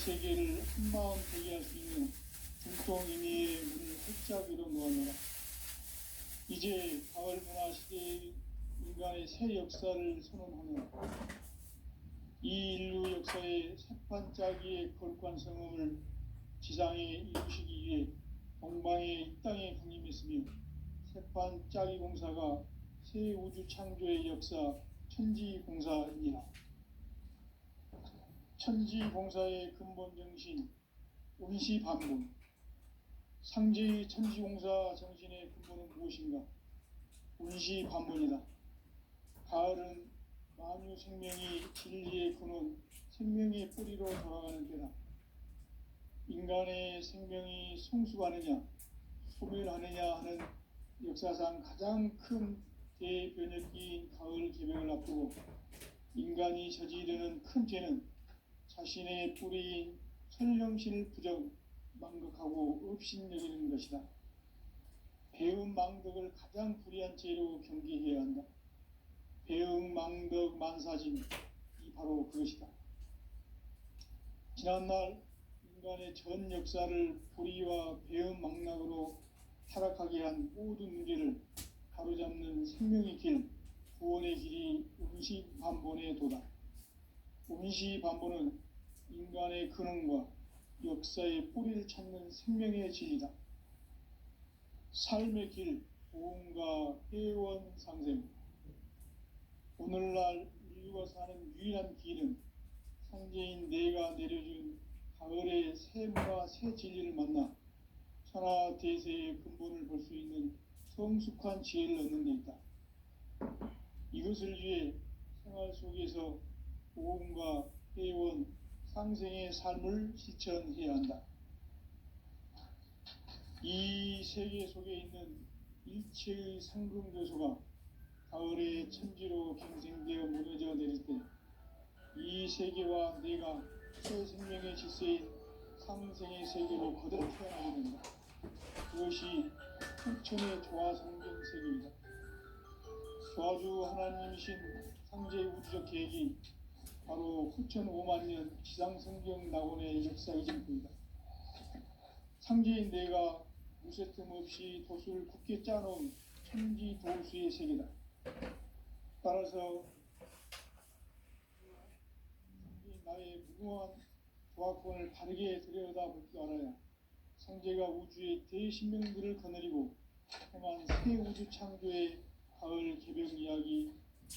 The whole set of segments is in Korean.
세계를 한마음 되게 할 수 있는 중동인의 문을 활짝 열어 놓아노라. 이제 가을 문화 시대의 인간의 새 역사를 선언하노라. 이 인류 역사의 새판짜기의 거룩한 성음을 지상에 이루시기 위해 동방에 이 땅에 강림했으며 새판짜기 공사가 새 우주 창조의 역사 천지공사이니라. 천지공사의 근본 정신 운시반본. 상제의 천지공사 정신의 근본은 무엇인가? 운시반본이다. 가을은 만유 생명이 진리의 근원, 생명의 뿌리로 돌아가는 때다. 인간의 생명이 성숙하느냐, 소멸하느냐 하는 역사상 가장 큰 대변혁기인 가을 개명을 앞두고 인간이 저지르는 큰 죄는 자신의 뿌리인 선령신을 부정, 망극하고 업신여기는 것이다. 배음 망덕을 가장 불의한 죄로 경계해야 한다. 배음 망덕 만사짐이 바로 그것이다. 지난날 인간의 전 역사를 불의와 배음 망락으로 타락하게 한 모든 문제를 바로잡는 생명의 길, 구원의 길이 운시반본의 도다. 운시반본은 인간의 근원과 역사의 뿌리를 찾는 생명의 진리다. 삶의 길, 보험과 회원 상생. 오늘날 인류가 사는 유일한 길은 상제인 내가 내려준 가을의 새 문화, 새 진리를 만나 천하 대세의 근본을 볼 수 있는 성숙한 지혜를 얻는 데 있다. 이것을 위해 생활 속에서 보험과 회원, 상생의 삶을 실천해야 한다. 이 세계 속에 있는 일체의 상금교소가 가을의 천지로 갱생되어 무너져 내릴 때 이 세계와 내가 새 생명의 질서인 상생의 세계로 거듭 태어나게 된다. 그것이 후천의 조화성경 세계이다. 조화주 하나님이신 상제의 우주적 계획이 바로 후천 5만년 지상성경 낙원의 역사의 증거이다. 상제인 내가 무쇠 틈 없이 도수를 굳게 짜놓은 천지 도수의 세계다. 따라서 나의 무궁한 조화권을 바르게 들여다볼 줄 알아야 상제가 우주의 대신명들을 거느리고 행한 새 우주 창조의 가을 개벽 이야기,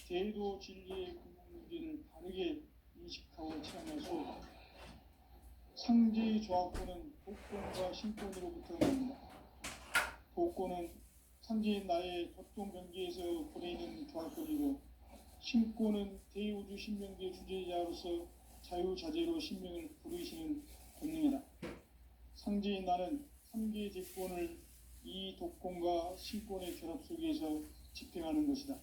대도 진리의 근본 문제를 바르게 인식하고 체험할 수 없다. 상제의 조화권은 복권과 신권으로부터 나온다. 복권은 상제인 나의 도통 경계에서 보내는 조화권이고, 신권은 대우주 신명계 주제자로서 자유자재로 신명을 부르시는 권능이다. 상제인 나는 3개의 대권을 이 독권과 신권의 결합 속에서 집행하는 것이다.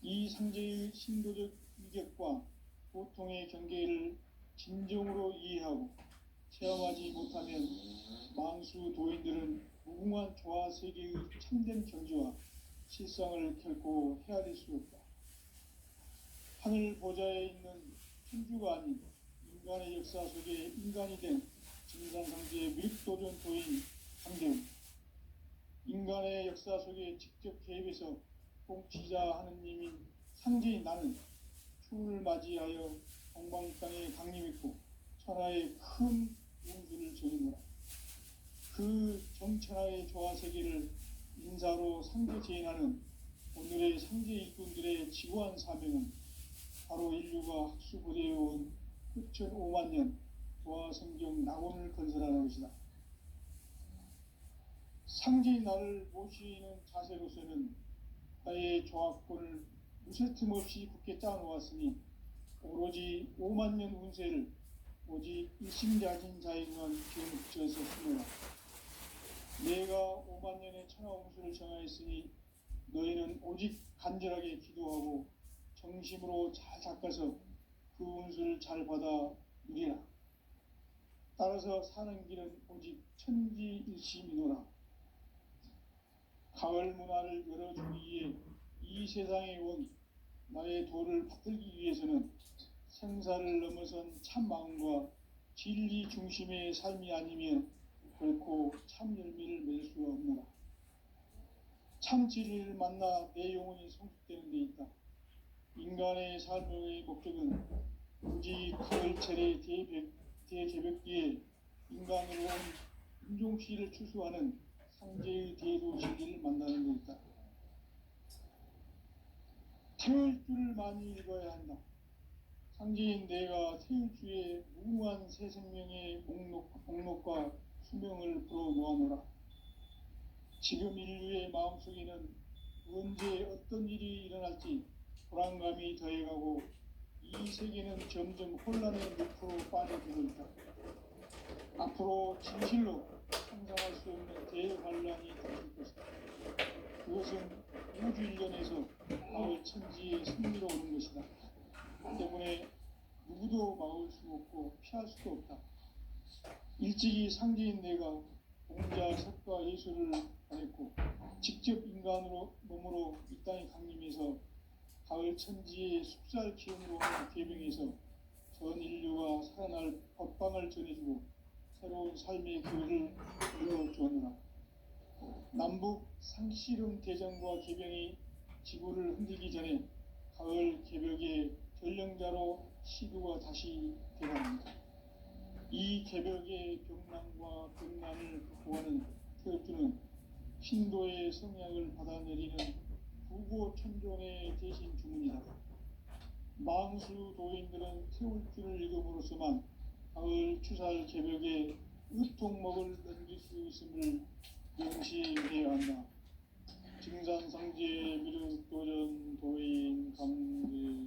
이 상제의 신도적 위격과 보통의 경계를 진정으로 이해하고 체험하지 못하면 만수 도인들은 무궁한 조화 세계의 참된 경지와 실상을 결코 헤아릴 수 없다. 하늘 보좌에 있는 천주가 아닌 인간의 역사 속에 인간이 된 진산상제의 미륵도전 도인 상대운, 인간의 역사 속에 직접 개입해서 통치자 하느님인 상제인 나는 추운을 맞이하여 동방 땅에 강림했고 천하의 큰 운수를 전이노라. 그 정천하의 조화 세계를 인사로 상제 제인하는 오늘의 상제 일꾼들의 지고한 사명은 바로 인류가 학수고대해온 후천 5만년 조화성경 낙원을 건설하는 것이다. 상제의 나를 모시는 자세로서는 나의 조화권을 무쇠 틈 없이 굳게 짜놓았으니 오로지 5만년 운세를 오직 일심자진 자에게만 기울여서 쓰노라. 내가 5만년의 천하 운수를 정하였으니 너희는 오직 간절하게 기도하고 정심으로 잘 닦아서 그 운수를 잘 받아 누리라. 따라서 사는 길은 오직 천지일심이노라. 가을 문화를 열어주기 위해 이 세상에 온 나의 도를 받들기 위해서는 생사를 넘어선 참 마음과 진리 중심의 삶이 아니면 결코 참 열매를 맺을 수가 없노라. 참 진리를 만나 내 영혼이 성숙되는 데 있다. 인간의 삶의 목적은 오직 가을철의 대개벽기에 인간으로 온 인종씨를 추수하는 상제의 대도 진리를 만나는 데 있다. 태울 줄을 많이 읽어야 한다. 상제인 내가 태울 주의 무궁한 새 생명의 목록과 수명을 불어 모아노라. 지금 인류의 마음속에는 언제 어떤 일이 일어날지 불안감이 더해가고 이 세계는 점점 혼란의 늪으로 빠져들고 있다. 앞으로 진실로 상상할 수 없는 대환란이 닥칠 것이다. 그것은 우주 일련에서 가을 천지의 승리로 오는 것이다. 때문에 누구도 막을 수 없고 피할 수도 없다. 일찍이 상제인 내가 공자, 석가, 예수를 보냈고 직접 인간으로 몸으로 이 땅에 강림해서 가을 천지의 숲살 기운으로 하는 계명에서 전 인류가 살아날 법방을 전해주고 새로운 삶의 기회를 열어주었노라. 남북 상씨름 대전과 개병이 지구를 흔들기 전에 가을 개벽의 전령자로 시두가 다시 되어갑니다. 이 개벽의 병난과 병난을 극복하는 태엽주는 신도의 성약을 받아내리는 부고 천종의 대신 주문이다. 망수 도인들은 태울주를 읽음으로써만 가을 추살 개벽에 으통목을 넘길 수 있음을 명시해야 한다. 증산상제 미륵도전 도인 강제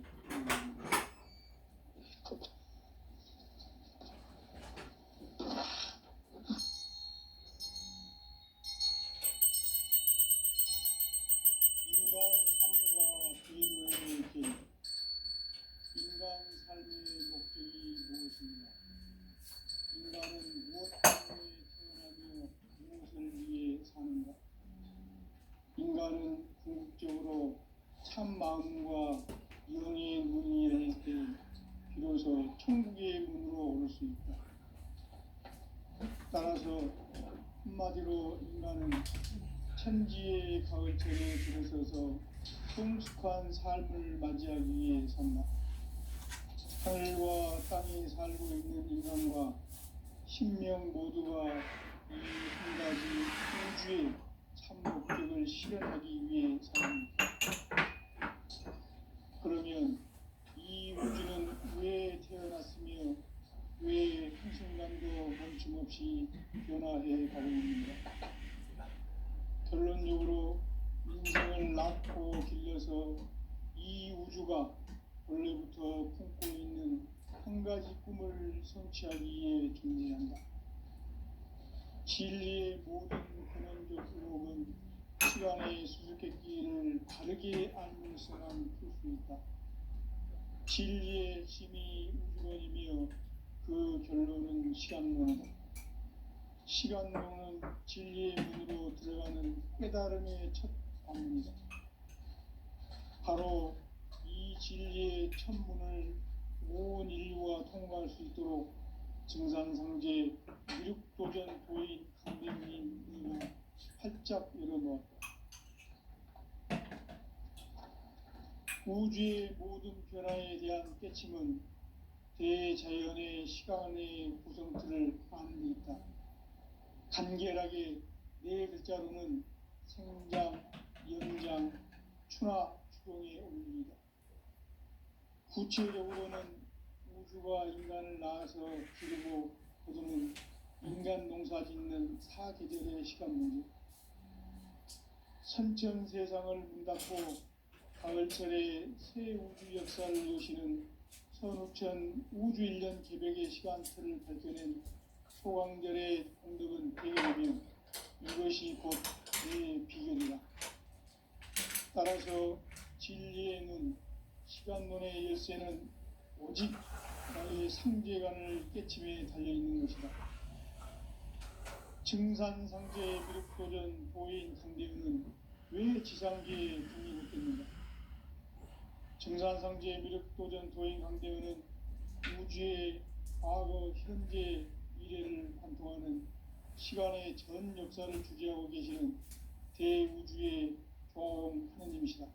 인간 삶과 제도의 길. 인간 삶의 목적이 무엇입니까? 인간은 무엇 때문에 태어나며 무엇을 위해 사는가? 인간은 궁극적으로 참 마음과 영의 문이 열릴 때 비로소 천국의 문으로 오를 수 있다. 따라서 한마디로 인간은 천지의 가을철에 들어서서 성숙한 삶을 맞이하기 위해 산다. 하늘과 땅에 살고 있는 인간과 신명 모두가 이 한 가지 우주의 참 목적을 실현하기 위해 삽니다. 그러면 이 우주는 왜 태어났으며 왜 한순간도 멈춤없이 변화해 가고 있는가? 결론적으로 인생을 낳고 길러서 이 우주가 원래부터 품고 있는 한 가지 꿈을 성취하기 위해 존재한다. 진리의 모든 근원적 의혹은 시간의 수수께끼를 바르게 알면서만 풀 수 있다. 진리의 힘이 우주론이며 그 결론은 시간론이다. 시간론은 진리의 문으로 들어가는 깨달음의 첫 방문이다. 바로 이 진리의 첫 문을 온 인류가 통과할 수 있도록 증산상제 미륵도전 도인 강림님이 활짝 열어놓았다. 우주의 모든 변화에 대한 깨침은 대자연의 시간의 구성틀을 아는 데 있다. 간결하게 네 글자로는 생장, 연장, 추나 추동의 원리이다. 구체적으로는 우주가 인간을 낳아서 기르고 거두는 인간 농사 짓는 사계절의 시간 문제. 선천 세상을 문닫고 가을철에 새 우주 역사를 여시는 선우천 우주일년 개벽의 시간틀을 밝혀낸 소강절의 공덕은 대결이며 이것이 곧 내 비결이다. 따라서 진리의 눈, 시간론의 열쇠는 오직 나의 상제관을 깨침에 달려있는 것이다. 증산상제 미륵도전 도인 강대우는 왜 지상계에 등이 붙겠는가? 증산상제 미륵도전 도인 강대우는 현재, 미래를 관통하는 시간의 전 역사를 주재하고 계시는 대우주의 조화음 하느님이시다.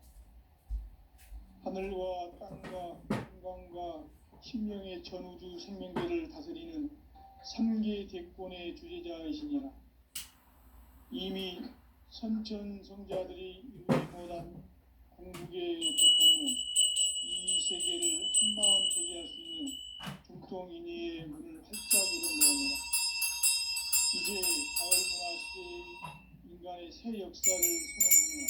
하늘과 땅과 인간과 신명의 전우주 생명계를 다스리는 삼계 대권의 주재자이시니라. 이미 선천성자들이 이루지 못한 공국의 도통은 이 세계를 한마음 되게 할 수 있는 중통인의의 문을 활짝 열어놓았노라. 이제 가을 문화 시대의 인간의 새 역사를 선언하노라.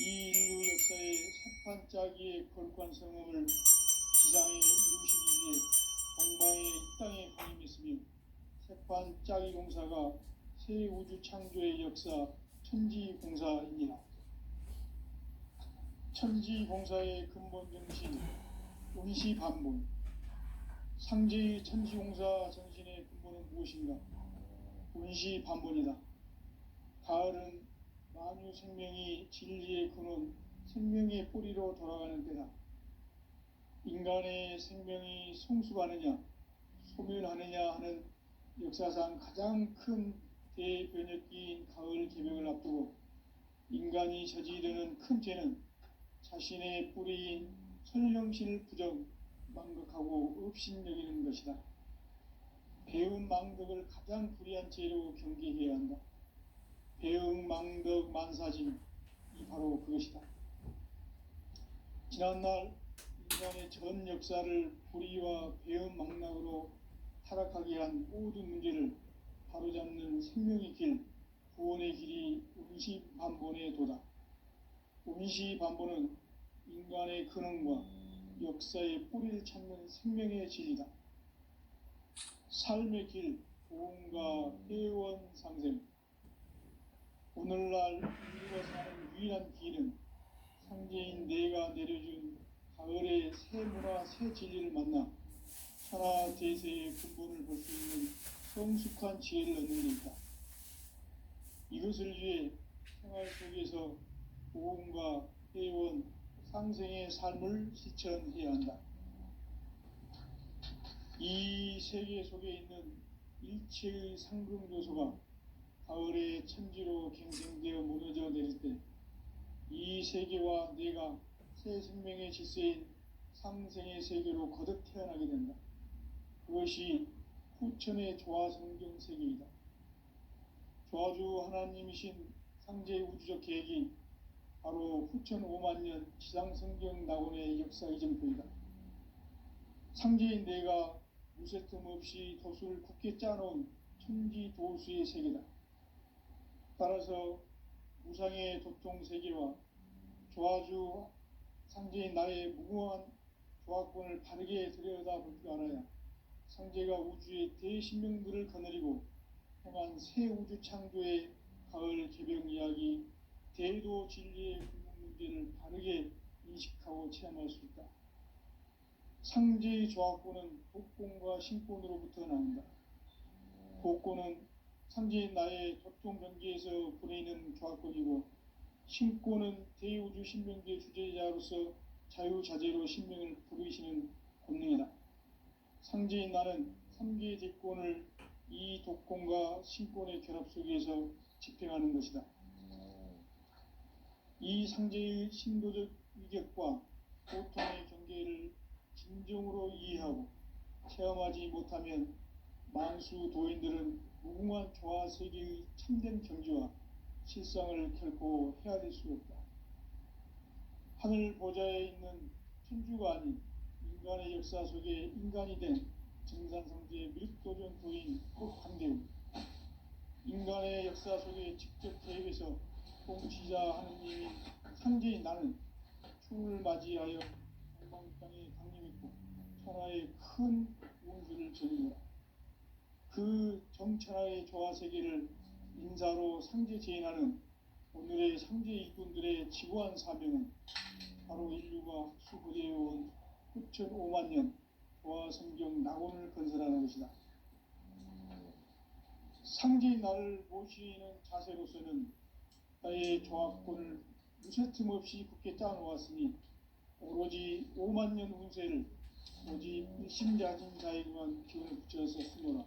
이 인류 역사의 세판짜기의 거룩한 성음을 지상에 이루시기 위해 동방의 이 땅에 강림했으며 세판짜기 공사가 새 우주 창조의 역사 천지공사입니다. 천지공사의 근본 정신 운시반본. 상제의 천지공사 정신의 근본은 무엇인가? 운시반본이다. 가을은 만유 생명이 진리의 근원, 생명의 뿌리로 돌아가는 때다. 인간의 생명이 성숙하느냐, 소멸하느냐 하는 역사상 가장 큰 대변혁기인 가을 개벽을 앞두고 인간이 저지르는 큰 죄는 자신의 뿌리인 선령신을 부정, 망극하고 업신여기는 것이다. 배운 망덕을 가장 불의한 죄로 경계해야 한다. 배응 망덕 만사짐이 바로 그것이다. 지난날 인간의 전 역사를 불의와 배응 망락으로 타락하게 한 모든 문제를 바로잡는 생명의 길, 구원의 길이 운시반본의 도다. 운시반본은 인간의 근원과 역사의 뿌리를 찾는 생명의 진리다. 삶의 길, 보험과 회원 상생. 오늘날 인류가 사는 유일한 길은 상제인 내가 내려준 가을의 새 문화, 새 진리를 만나 천하 대세의 근본을 볼 수 있는 성숙한 지혜를 얻는 데 있다. 이것을 위해 생활 속에서 보험과 회원, 상생의 삶을 실천해야 한다. 이 세계 속에 있는 일체의 상금 요소가 가을의 천지로 갱생되어 무너져 내릴 때 이 세계와 내가 새 생명의 질서인 상생의 세계로 거듭 태어나게 된다. 그것이 후천의 조화성경 세계이다. 조화주 하나님이신 상제 우주적 계획이 바로 후천 5만년 지상성경 낙원의 역사 이정표이다. 상제인 내가 무쇠틈 없이 도수를 굳게 짜놓은 천지도수의 세계다. 따라서 무상의 도통 세계와 조화주 상제인 나의 무궁한 조화권을 바르게 들여다볼 줄 알아야 상제가 우주의 대신명들을 거느리고 행한 새 우주 창조의 가을 개벽 이야기, 대도 진리의 근본 문제를 바르게 인식하고 체험할 수 있다. 상제의 조화권은 독권과 신권으로부터 나온다. 독권은 상제인 나의 도통 경계에서 보내는 조화권이고, 신권은 대우주 신명계 주제자로서 자유자재로 신명을 부르시는 권능이다. 상제인 나는 3개의 대권을 이 독권과 신권의 결합 속에서 집행하는 것이다. 이 상제의 신도적 위격과 고통의 경계를 진정으로 이해하고 체험하지 못하면 만수 도인들은 무궁한 조화 세계의 참된 경지와 실상을 결코 헤아릴 수 없다. 하늘 보좌에 있는 천주가 아닌 인간의 역사 속에 인간이 된 정산상제의 밀도전 도인 한대우, 인간의 역사 속에 직접 개입해서 통치자 하느님인 상제인 나는 춤을 맞이하여 동방 땅에 강림했고 천하의 큰 운수를 전이노라. 그 정천하의 조화 세계를 인사로 상제 제인하는 오늘의 상제 일꾼들의 지구한 사명은 바로 인류가 학수고대해온 후천 5만년 조화 성경 낙원을 건설하는 것이다. 상제인 나를 모시는 자세로서는 나의 조화권을 무쇠틈 없이 굳게 짜놓았으니 오로지 5만년 운세를 오직 독심자진자에게만 기운을 붙여서 쓰노라.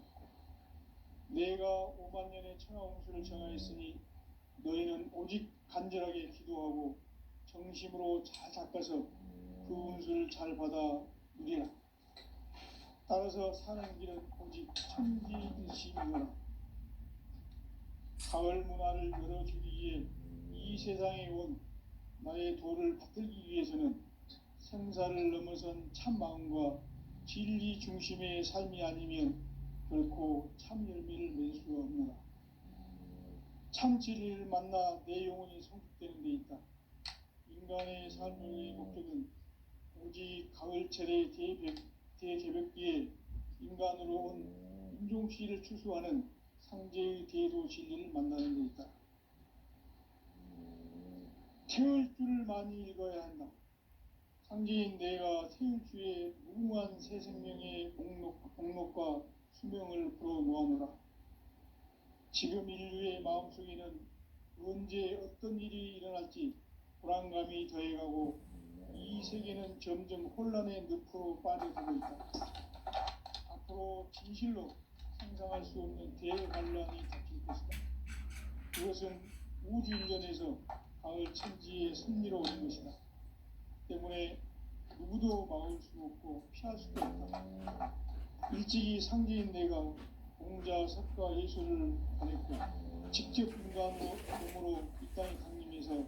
내가 5만 년의 천하홍수를 정하였으니 너희는 오직 간절하게 기도하고 정심으로 잘 닦아서 그 운수를 잘 받아 누리라. 따라서 사는 길은 오직 천지일심이노라. 가을 문화를 열어주기 위해 이 세상에 온 나의 도를 받들기 위해서는 생사를 넘어선 참 마음과 진리 중심의 삶이 아니면 결코 참 열매를 맺을 수가 없노라. 참 진리를 만나 내 영혼이 성숙되는 데 있다. 인간의 삶의 목적은 오직 가을철의 대개벽기에 인간으로 온 인종씨를 추수하는 상제의 대도 진리를 만나는 데 있다. 태울 줄을 많이 읽어야 한다. 상제인 내가 태울 주에 무궁한 새 생명의 목록과 수명을 풀어놓아노라. 지금 인류의 마음속에는 언제 어떤 일이 일어날지 불안감이 더해가고 이 세계는 점점 혼란의 늪으로 빠져들고 있다. 앞으로 진실로 상상할 수 없는 대환란이 닥칠 것이다. 그것은 우주인전에서 가을 천지의 승리로 오는 것이다. 때문에 누구도 막을 수 없고 피할 수도 없다. 일찍이 상제인 내가 공자, 석가, 예술을 가냈고 직접 인간으로 몸으로 이 땅에 강림해서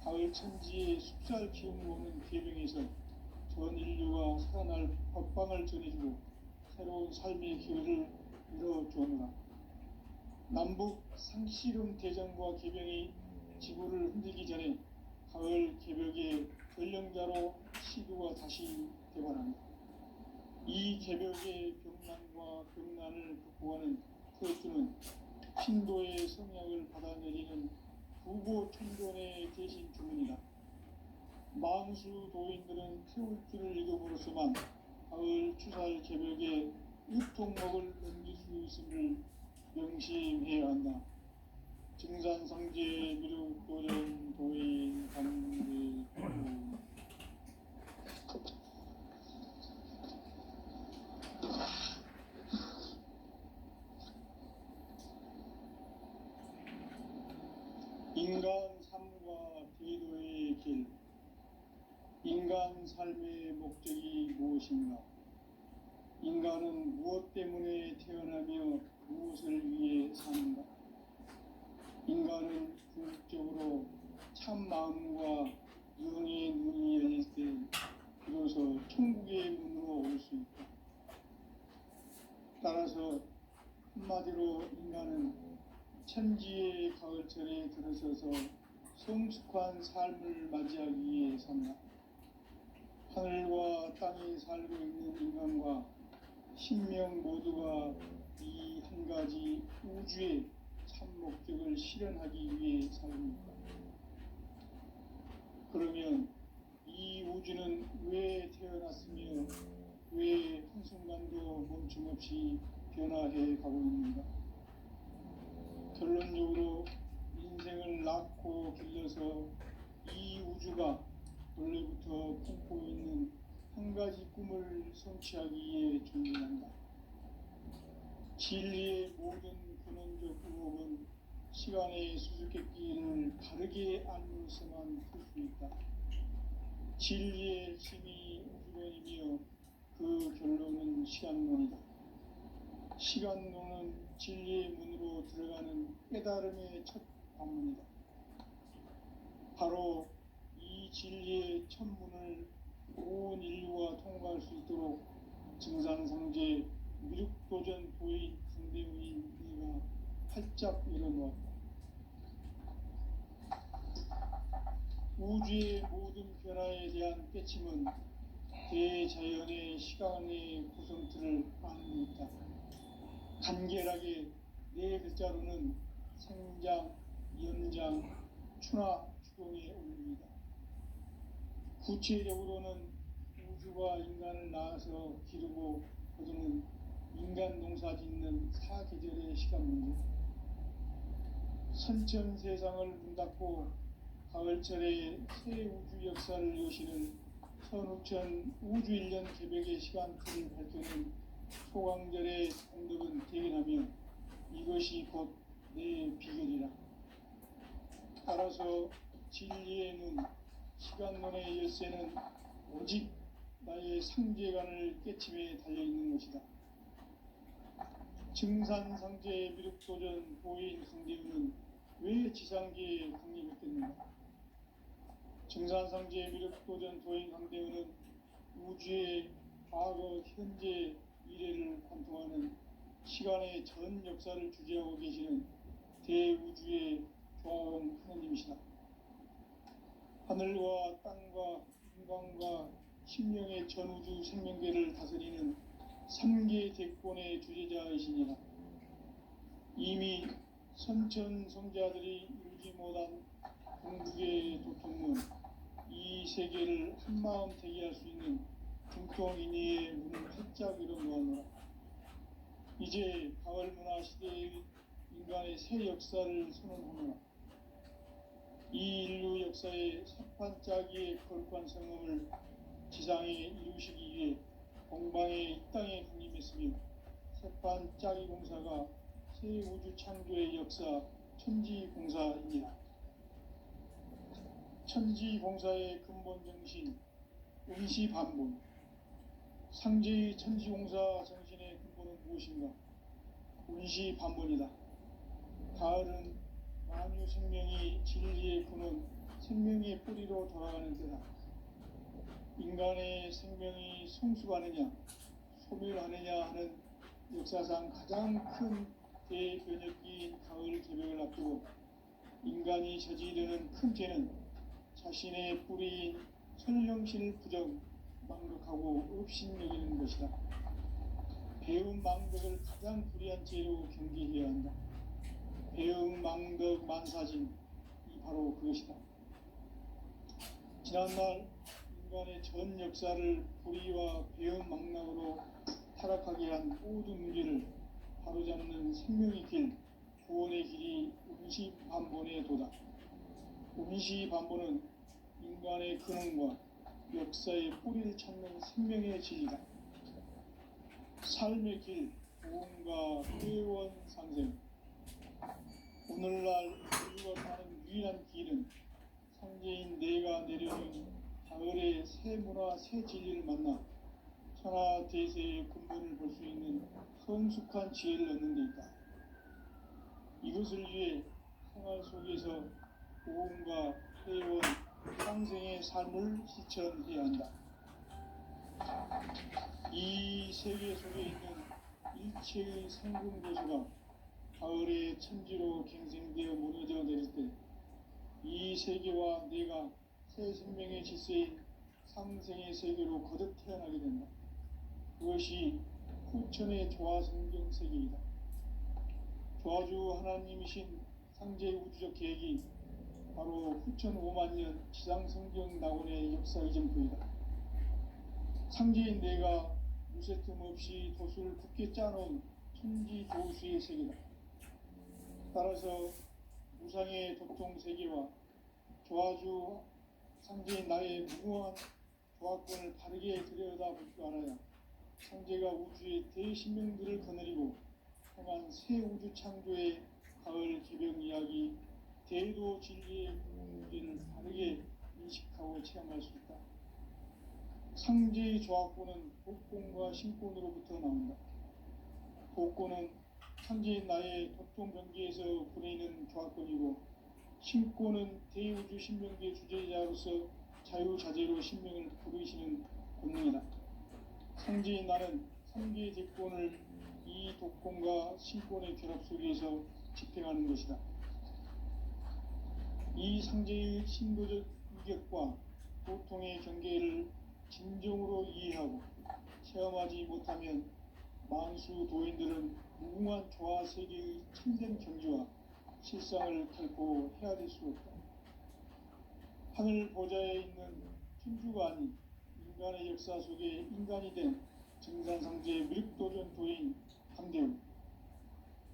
가을 천지의 숲살 기운을 오는 계명에서 전 인류가 살아날 법방을 전해주고 새로운 삶의 기회를 열어주었노라. 남북 상씨름 대전과 개병이 지구를 흔들기 전에 가을 개벽의 전령자로 시도가 다시 개발한다. 이 개벽의 병난과 병난을 극복하는 태우주는 신도의 성약을 받아내리는 부고 천존의 대신 주문이다. 만수 도인들은 태울주를 읽음으로써만 가을 추살 개벽에 유통목을 넘길 수 있음을 명심해야 한다. 증산상제 미륵도전 도인 강대 인간 삶과 대도의 길. 인간 삶의 목적이 무엇인가? 인간은 무엇 때문에 태어나며 무엇을 위해 사는가? 인간은 궁극적으로 참 마음과 영의 눈이 열릴 때 비로소 천국의 문으로 올 수 있다. 따라서 한마디로 인간은 천지의 가을철에 들어서서 성숙한 삶을 맞이하기 위해 산다. 하늘과 땅에 살고 있는 인간과 신명 모두가 이 한 가지 우주의 참 목적을 실현하기 위해 삽니다. 그러면 이 우주는 왜 태어났으며 왜 한순간도 멈춤없이 변화해 가고 있는가? 결론적으로 인생을 낳고 길러서 이 우주가 원래부터 품고 있는 한 가지 꿈을 성취하기 위해 존재한다. 진리의 모든 근원적 의혹은 시간의 수수께끼를 바르게 알면서만 풀 수 있다. 진리의 핵심이 우주론이며 그 결론은 시간론이다. 시간론은 진리의 문으로 들어가는 깨달음의 첫 관문이다. 바로 이 진리의 첫 문을 온 인류가 통과할 수 있도록 증산상제 미륵도전 도인 강대우인 네가 활짝 열어놓았다. 우주의 모든 변화에 대한 깨침은 대자연의 시간의 구성틀을 아는 데 있다. 간결하게 네 글자로는 생장, 연장, 추나 추동에 올립니다. 구체적으로는 우주가 인간을 낳아서 기르고 거두는 인간 농사 짓는 사계절의 시간 문제, 선천 세상을 문 닫고 가을철에 새 우주 역사를 여시는 선우천 우주일년 개벽의 시간표를 밝혀낸 소강절의 공덕은 대견하며 이것이 곧 내 비결이라. 따라서 진리의 눈, 시간론의 열쇠는 오직 나의 상제관을 깨침에 달려있는 것이다. 증산상제 미륵도전 도인 강대우는 왜 지상계에 강림했겠는가? 증산상제 미륵도전 도인 강대우는 우주의 과거, 현재, 미래를 관통하는 시간의 전 역사를 주재하고 계시는 대우주의 조화원 하느님이시다. 하늘과 땅과 인간과 심령의 전우주 생명계를 다스리는 3계 대권의 주제자이시니라. 이미 선천성자들이 이루지 못한 궁극의 도통문, 이 세계를 한마음 대기할 수 있는 중통인의의 문을 활짝 열어놓았노라. 이제 가을 문화 시대의 인간의 새 역사를 선언하노라. 이 인류 역사의 새판짜기의 거룩한 성음을 지상에 이루시기 위해 공방에 이 땅에 군림했으며 새판짜기 공사가 새 우주 창조의 역사 천지공사입니다. 천지공사의 근본 정신 운시반본. 상제의 천지공사 정신의 근본은 무엇인가? 운시반본이다. 가을은 만유 생명이 진리의 근원, 생명의 뿌리로 돌아가는 때다. 인간의 생명이 성숙하느냐, 소멸하느냐 하는 역사상 가장 큰 대변혁기인 가을 개벽을 앞두고 인간이 저지르는 큰 죄는 자신의 뿌리인 설령신을 부정, 망극하고 업신여기는 것이다. 배움 망덕을 가장 불의한 죄로 경계해야 한다. 배움 망덕 만사진, 이 바로 그것이다. 지난날 인간의 전 역사를 불의와 배움 망락으로 타락하게 한 모든 문제를 바로잡는 생명의 길, 구원의 길이 운시반본의 도다. 운시반본은 인간의 근원과 역사의 뿌리를 찾는 생명의 진리다. 삶의 길, 보험과 회원 상생. 오늘날 인류가 가는 유일한 길은 상제인 내가 내려준 가을의 새 문화, 새 진리를 만나 천하 대세의 근본을 볼 수 있는 성숙한 지혜를 얻는 데 있다. 이것을 위해 생활 속에서 보험과 회원, 상생의 삶을 실천해야 한다. 이 세계 속에 있는 일체의 상금도시가 가을의 천지로 갱생되어 무너져 내릴 때 이 세계와 내가 새 생명의 질서인 상생의 세계로 거듭 태어나게 된다. 그것이 후천의 조화성경 세계이다. 조화주 하나님이신 상제 우주적 계획이 바로 후천 5만년 지상성경 낙원의 역사 이전표이다. 상제인 내가 무쇠틈 없이 도수를 굳게 짜놓은 천지 조수의 세계다. 따라서 무상의 도통 세계와 조화주 상제인 나의 무궁한 조화권을 바르게 들여다볼 줄 알아야 상제가 우주의 대신명들을 거느리고 행한 새 우주 창조의 가을 개벽 이야기, 대도 진리의 무게를 바르게 인식하고 체험할 수 있다. 상제의 조화권은 복권과 신권으로부터 나온다. 복권은 상제인 나의 도통 경계에서 부리는 조화권이고, 신권은 대우주 신명계 주제자로서 자유자재로 신명을 부르시는 권능이다. 상제인 나는 3개의 대권을 이 독권과 신권의 결합 속에서 집행하는 것이다. 이 상제의 신도적 위격과 도통의 경계를 진정으로 이해하고 체험하지 못하면 만수 도인들은 무궁한 조화 세계의 참된 경지와 실상을 결코 헤아릴 수 없다. 하늘 보좌에 있는 천주가 아닌 인간의 역사 속에 인간이 된 증산상제 미륵도전 도인 강대우.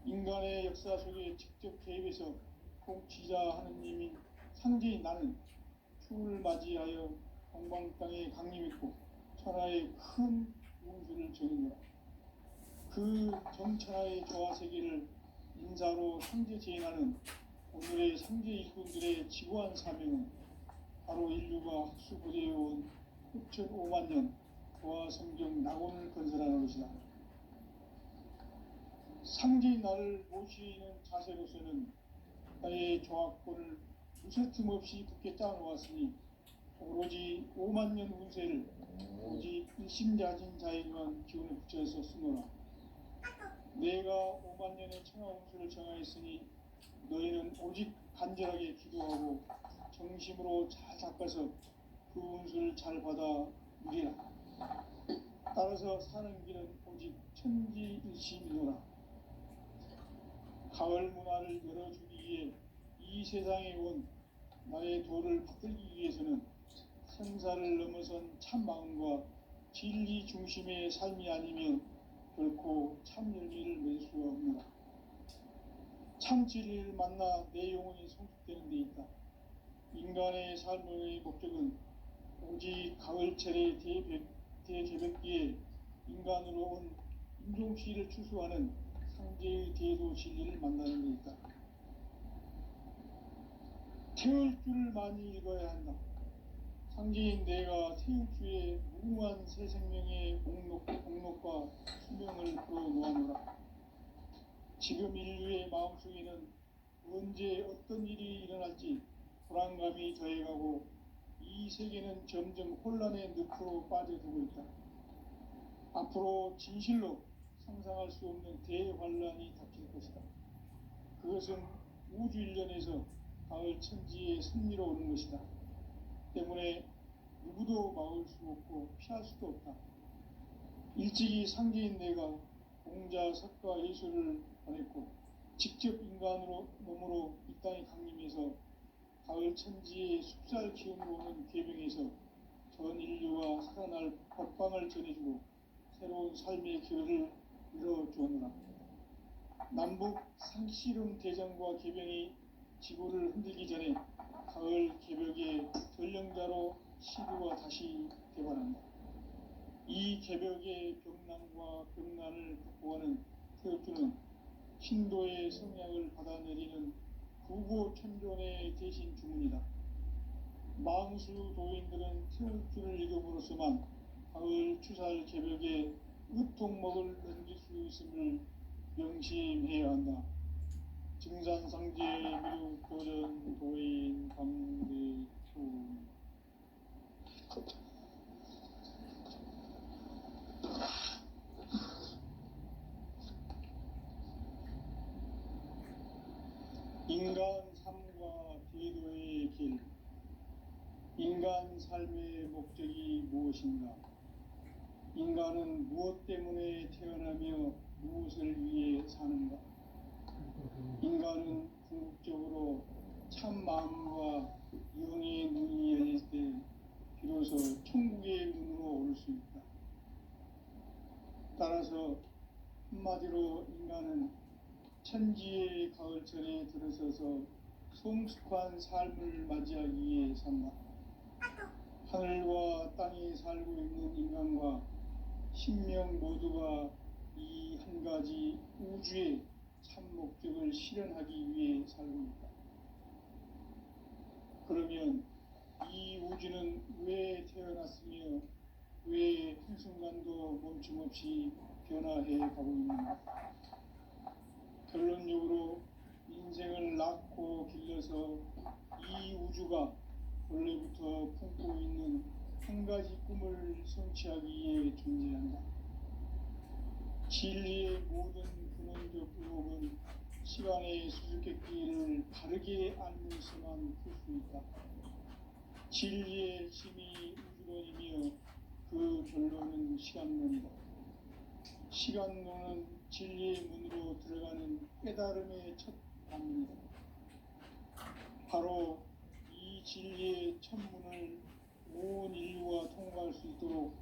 인간의 역사 속에 직접 개입해서 통치자 하느님인 상제인 나는 추을 맞이하여 동방 땅에 강림했고 천하에 큰 운수를 전하노라. 그 정천하의 조화 세계를 인사로 상제 제인하는 오늘의 상제 일꾼들의 지고한 사명은 바로 인류가 학수고대해온 6,500만 년 조화 성경 낙원을 건설하는 것이다. 상제의 나를 모시는 자세로서는 나의 조화권을 무쇠 틈 없이 굳게 짜놓았으니 오로지 5만 년 운세를 오직 일심자진 자에게만 기운을 붙여서 쓰노라. 내가 5만 년의 천하 운수를 정하였으니 너희는 오직 간절하게 기도하고 정심으로 잘 닦아서 그 운수를 잘 받아 누리라. 따라서 사는 길은 오직 천지일심이노라. 가을 문화를 열어주기 위해 이 세상에 온 나의 도를 받들기 위해서는 생사를 넘어선 참 마음과 진리 중심의 삶이 아니면 결코 참 열매를 맺을 수가 없노라. 참 진리를 만나 내 영혼이 성숙되는 데 있다. 인간의 삶의 목적은 오직 가을철의 대개벽기에 인간으로 온 인종시를 추수하는 상제의 대도 진리를 만나는 데 있다. 태울 줄을 많이 읽어야 한다. 상제인 내가 태울 주의 무궁한 새 생명의 목록과 수명을 풀어놓아노라. 지금 인류의 마음속에는 언제 어떤 일이 일어날지 불안감이 더해가고 이 세계는 점점 혼란의 늪으로 빠져들고 있다. 앞으로 진실로 상상할 수 없는 대환란이 닥칠 것이다. 그것은 우주 일련에서 가을 천지의 승리로 오는 것이다. 때문에 누구도 막을 수 없고 피할 수도 없다. 일찍이 상제인 내가 공자, 석가, 예수를 보냈고 직접 인간으로 몸으로 이 땅에 강림해서 가을 천지의 숲살 기운으로 오는 궤병에서 전 인류가 살아날 법방을 전해주고 새로운 삶의 기회를 열어주었노라. 남북 상씨름 대전과 궤병이 지구를 흔들기 전에 가을 개벽의 전령자로 시구가 다시 개발한다. 이 개벽의 병난과 병난을 극복하는 태엽주는 신도의 성향을 받아내리는 구고천존의 대신 주문이다. 망수 도인들은 태엽주를 읽음으로써만 가을 추살 개벽의 으통목을 넘길 수 있음을 명심해야 한다. 증산상제 미륵 도전 도인 강대수. 인간 삶과 제도의 길. 인간 삶의 목적이 무엇인가? 인간은 무엇 때문에 태어나며 무엇을 위해 사는가? 인간은 궁극적으로 참 마음과 영의 눈이 열릴 때 비로소 천국의 눈으로 올 수 있다. 따라서 한마디로 인간은 천지의 가을철에 들어서서 성숙한 삶을 맞이하기 위해 산다. 하늘과 땅에 살고 있는 인간과 신명 모두가 이 한 가지 우주의 참 목적을 실현하기 위해 살고 있다. 그러면 이 우주는 왜 태어났으며 왜 한순간도 멈춤없이 변화해 가고 있는가? 결론적으로 인생을 낳고 길러서 이 우주가 원래부터 품고 있는 한 가지 꿈을 성취하기 위해 존재한다. 진리의 모든 근원적 의혹은 시간의 수수께끼를 바르게 알면서만 풀 수 있다. 진리의 힘이 우주론이며 그 결론은 시간론이다. 시간론은 진리의 문으로 들어가는 깨달음의 첫 방문이다. 바로 이 진리의 첫 문을 온 인류가 통과할 수 있도록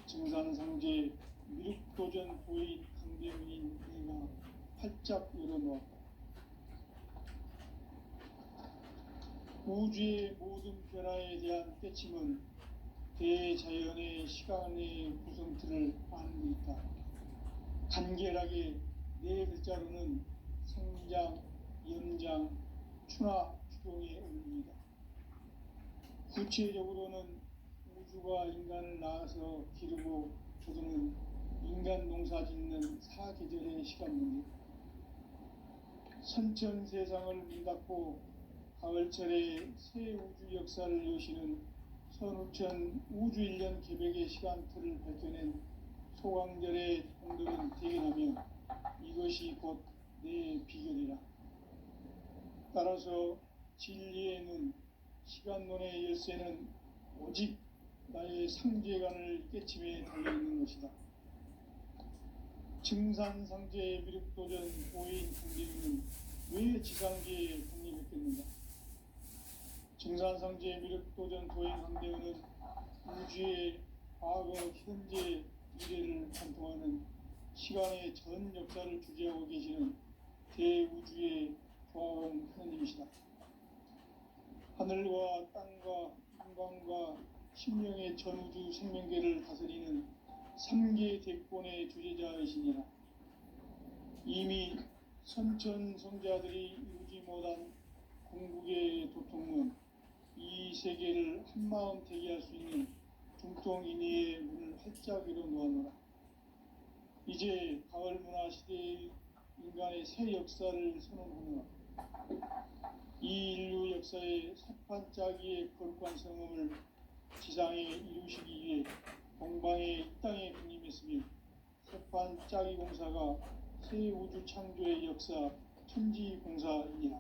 증산상제 미륵도전 도인 강대문인 내가 활짝 열어놓았다. 우주의 모든 변화에 대한 깨침은 대자연의 시간의 구성틀을 아는 데 있다. 간결하게 네 글자로는 성장, 연장, 추나 추동에 어울립니다. 구체적으로는 우주가 인간을 낳아서 기르고 거두는 인간 농사 짓는 사계절의 시간 문제, 선천 세상을 문 닫고 가을철에 새 우주 역사를 여시는 선우천 우주일년 계백의 시간틀을 밝혀낸 소강절의 공들은 대견하며 이것이 곧 내 비결이라. 따라서 진리의 눈, 시간론의 열쇠는 오직 나의 상제관을 깨침에 달려있는 것이다. 증산상제의 미륵도전 고인 강대우는 왜 지상계에 독립했겠는가? 증산상제의 미륵도전 고인 강대우는 우주의 과거, 현재, 미래를 관통하는 시간의 전 역사를 주재하고 계시는 대우주의 조화원 하느님이시다. 하늘과 땅과 인간과 신명의 전우주 생명계를 다스리는 3계 대권의 주제자이시니라. 이미 선천 성자들이 이루지 못한 궁극의 도통문, 이 세계를 한마음 대기할 수 있는 중통인의의 문을 활짝 열어 놓아노라. 이제 가을 문화 시대의 인간의 새 역사를 선언하노라. 이 인류 역사의 삿판짜기의 거룩한 성음을 지상에 이루시기 위해 동방의 이 땅에 군림했으며 삿판짜기 공사가 새 우주 창조의 역사 천지공사이니라.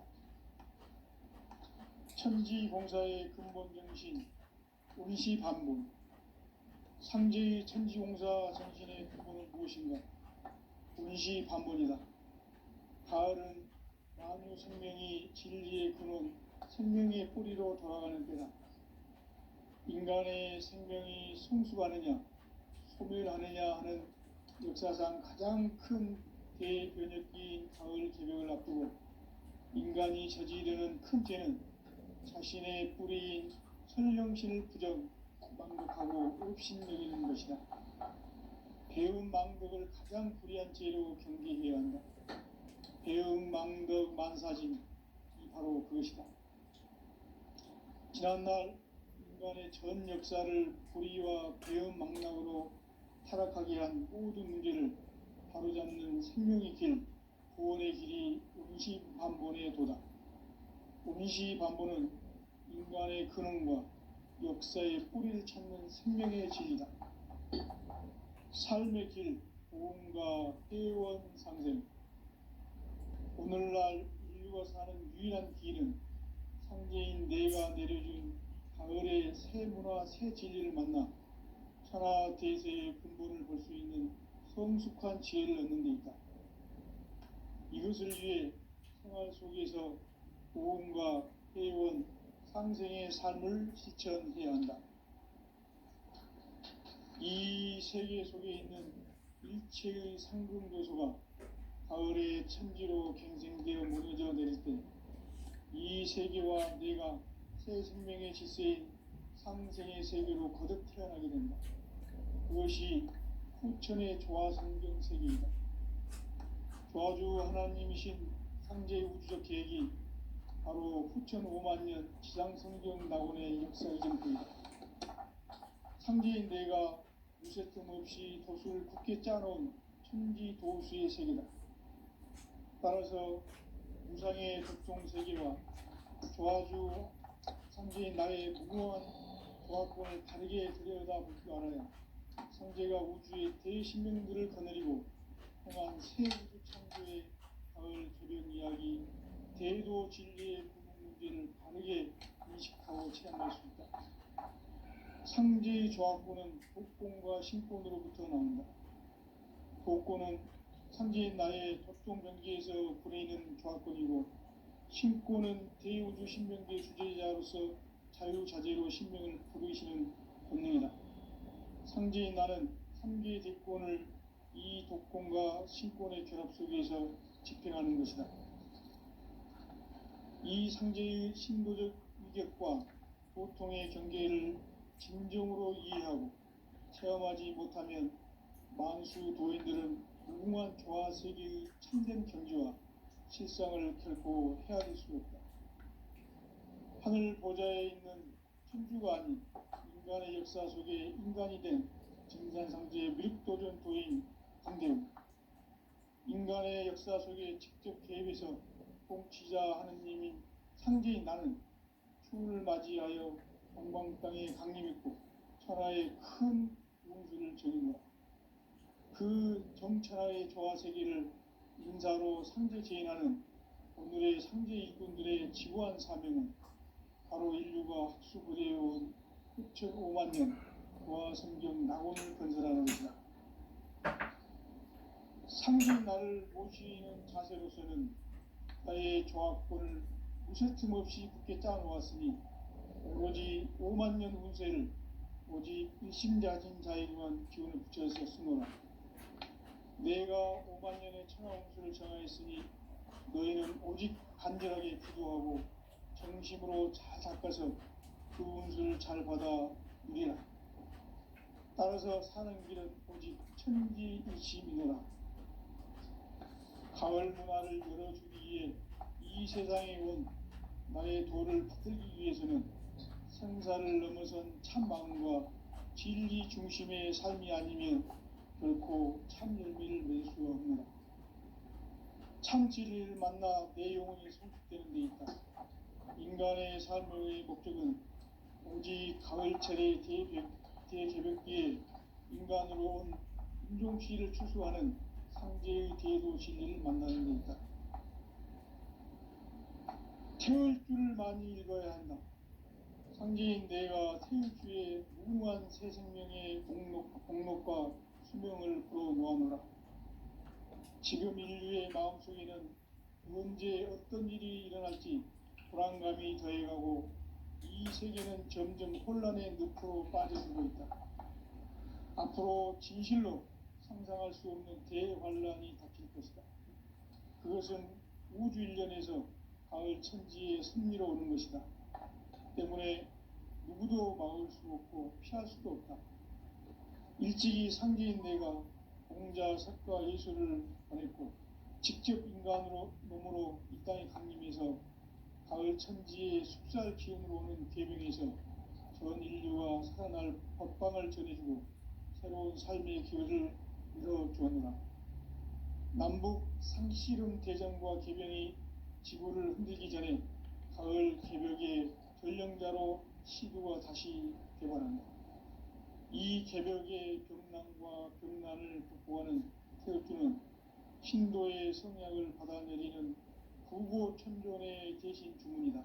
천지공사의 근본 정신 운시반본, 상제의 천지공사 정신의 근본은 무엇인가? 운시반본이다. 가을은 만유 생명이 진리의 근원, 생명의 뿌리로 돌아가는 때다. 인간의 생명이 성숙하느냐, 소멸하느냐 하는 역사상 가장 큰 대변혁기인 가을 개벽을 앞두고 인간이 저지르는 큰 죄는 자신의 뿌리인 설령신을 부정, 망덕하고 업신여기는 것이다. 배움 망덕을 가장 불의한 죄로 경계해야 한다. 배움 망덕 만사짐이 바로 그것이다. 지난날 인간의 전 역사를 불의와 배움 망락으로 타락하게 한 모든 문제를 바로잡는 생명의 길, 구원의 길이 운시반본의 도다. 운시반본은 인간의 근원과 역사의 뿌리를 찾는 생명의 진리다. 삶의 길, 보험과 회원 상생. 오늘날 인류가 사는 유일한 길은 상제인 내가 내려준 가을의 새 문화, 새 진리를 만나 천하 대세의 근본을 볼 수 있는 성숙한 지혜를 얻는 데 있다. 이것을 위해 생활 속에서 보험과 회원, 상생의 삶을 실천해야 한다. 이 세계 속에 있는 일체의 상금 요소가 가을의 천지로 갱생되어 무너져 내릴 때 이 세계와 내가 새 생명의 질서인 상생의 세계로 거듭 태어나게 된다. 그것이 후천의 조화성경 세계이다. 조화주 하나님이신 상제의 우주적 계획이 바로 후천 5만년 지상성경 낙원의 역사 이전부이다. 상제인 내가 무쇠 틈 없이 도수를 굳게 짜놓은 천지 도수의 세계다. 따라서 무상의 독종 세계와 조화주 상제인 나의 무궁한 조화권을 다르게 들여다볼 줄 알아야 상제가 우주의 대신명들을 거느리고 행한 새 우주 창조의 가을 개변 이야기, 대도 진리의 구분 문제를 바르게 인식하고 체험할 수 있다. 상제의 조화권은 독권과 신권으로부터 나온다. 독권은 상제인 나의 독종 변기에서 부리는 조화권이고, 신권은 대우주 신명계 주제자로서 자유자재로 신명을 부르시는 본능이다. 상제인 나는 3개 대권을 이 독권과 신권의 결합 속에서 집행하는 것이다. 이 상제의 신도적 위격과 보통의 경계를 진정으로 이해하고 체험하지 못하면 만수 도인들은 무궁한 조화 세계의 참된 경지와 실상을 결코 헤아릴 수 없다. 하늘 보좌에 있는 천주가 아닌 인간의 역사 속에 인간이 된 증산상제의 미륵도전 도인 강대웅, 인간의 역사 속에 직접 개입해서 통치자 하느님인 상제인 나는 추운을 맞이하여 동방 땅에 강림했고 천하의 큰 운수를 전했노라. 그 정천하의 조화 세계를 인사로 상제 제인하는 오늘의 상제 일꾼들의 지구한 사명은 바로 인류가 학수부대해온 6,5만 년 부하 성경 낙원을 건설하는 것이다. 상제인 나를 모시는 자세로서는 나의 조합권을 무쇠틈 없이 굳게 짜놓았으니 오로지 5만 년 운세를 오직 일심자진 자에게만 기운을 붙여서 쓰노라. 내가 5만 년의 천하 운수를 정하였으니 너희는 오직 간절하게 기도하고 정심으로 잘 닦아서 그 운수를 잘 받아 누리라. 따라서 사는 길은 오직 천지일심이노라. 가을 문화를 열어주기 위해 이 세상에 온 나의 도를 받들기 위해서는 생사를 넘어선 참 마음과 진리 중심의 삶이 아니면 결코 참 열매를 맺을 수 없노라. 참 진리를 만나 내 영혼이 성숙되는 데 있다. 인간의 삶의 목적은 오직 가을철의 대개벽기에 인간으로 온 인종시를 추수하는 상제의 대도 진리를 만나는 데 있다. 태울 줄을 많이 읽어야 한다. 상제인 내가 태울 주의 무궁한 새 생명의 공록과 수명을 불어놓아노라. 지금 인류의 마음속에는 언제 어떤 일이 일어날지 불안감이 더해가고 이 세계는 점점 혼란의 늪으로 빠져들고 있다. 앞으로 진실로 상상할 수 없는 대환란이 닥칠 것이다. 그것은 우주 일련에서 가을 천지의 섭리로 오는 것이다. 때문에 누구도 막을 수 없고 피할 수도 없다. 일찍이 상제인 내가 공자, 석가, 예수를 보냈고 직접 인간으로 몸으로 이 땅에 강림해서 가을 천지의 숲살 기운으로 오는 계명에서 전 인류가 살아날 법방을 전해주고 새로운 삶의 기회를 이뤄주었노라. 남북 상씨름 대전과 개병이 지구를 흔들기 전에 가을 개벽의 전령자로 시두가 다시 개발한다. 이 개벽의 병난과 병난을 극복하는 태극주는 신도의 성약을 받아내리는 구고천존의 대신 주문이다.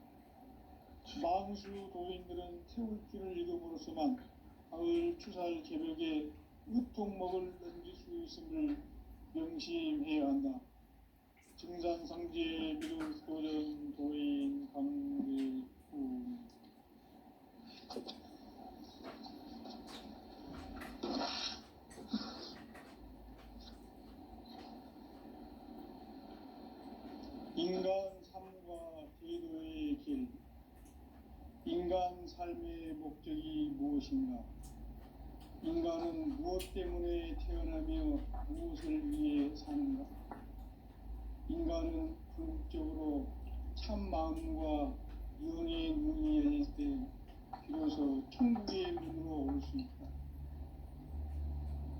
만수 도인들은 태울주를 읽음으로써만 가을 추살 개벽에 으통목을 넘길 수 있음을 명심해야 한다. 증산상제 미륵도전 도인 강대웅. 인간 삶과 제도의 길. 인간 삶의 목적이 무엇인가? 인간은 무엇 때문에 태어나며 무엇을 위해 사는가? 인간은 궁극적으로 참 마음과 영의 눈이 열릴 때 비로소 천국의 문으로 올 수 있다.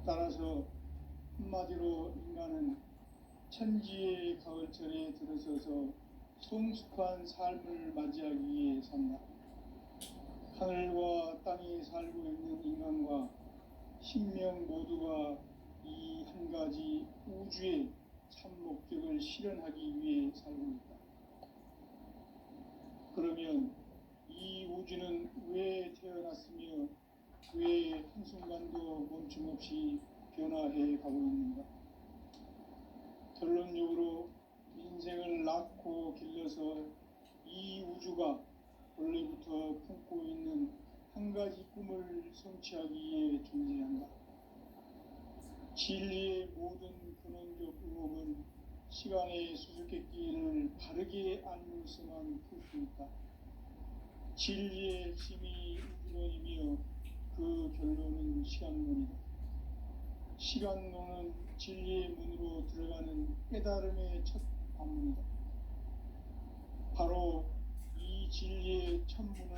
따라서 한마디로 인간은 천지의 가을철에 들어서서 성숙한 삶을 맞이하기 위해 산다. 하늘과 땅에 살고 있는 인간과 신명 모두가 이 한 가지 우주의 참 목적을 실현하기 위해 살고 있다. 그러면 이 우주는 왜 태어났으며 왜 한순간도 멈춤없이 변화해 가고 있는가? 결론적으로 인생을 낳고 길러서 이 우주가 원래부터 품고 있는 한 가지 꿈을 성취하기 위해 존재한다. 진리의 모든 근원적 의혹은 시간의 수수께끼를 바르게 알면서만 풀 수 있다. 진리의 핵심이 우주론이며 그 결론은 시간론이다. 시간론은 진리의 문으로 들어가는 깨달음의 첫 관문이다. 바로 이 진리의 첫 문을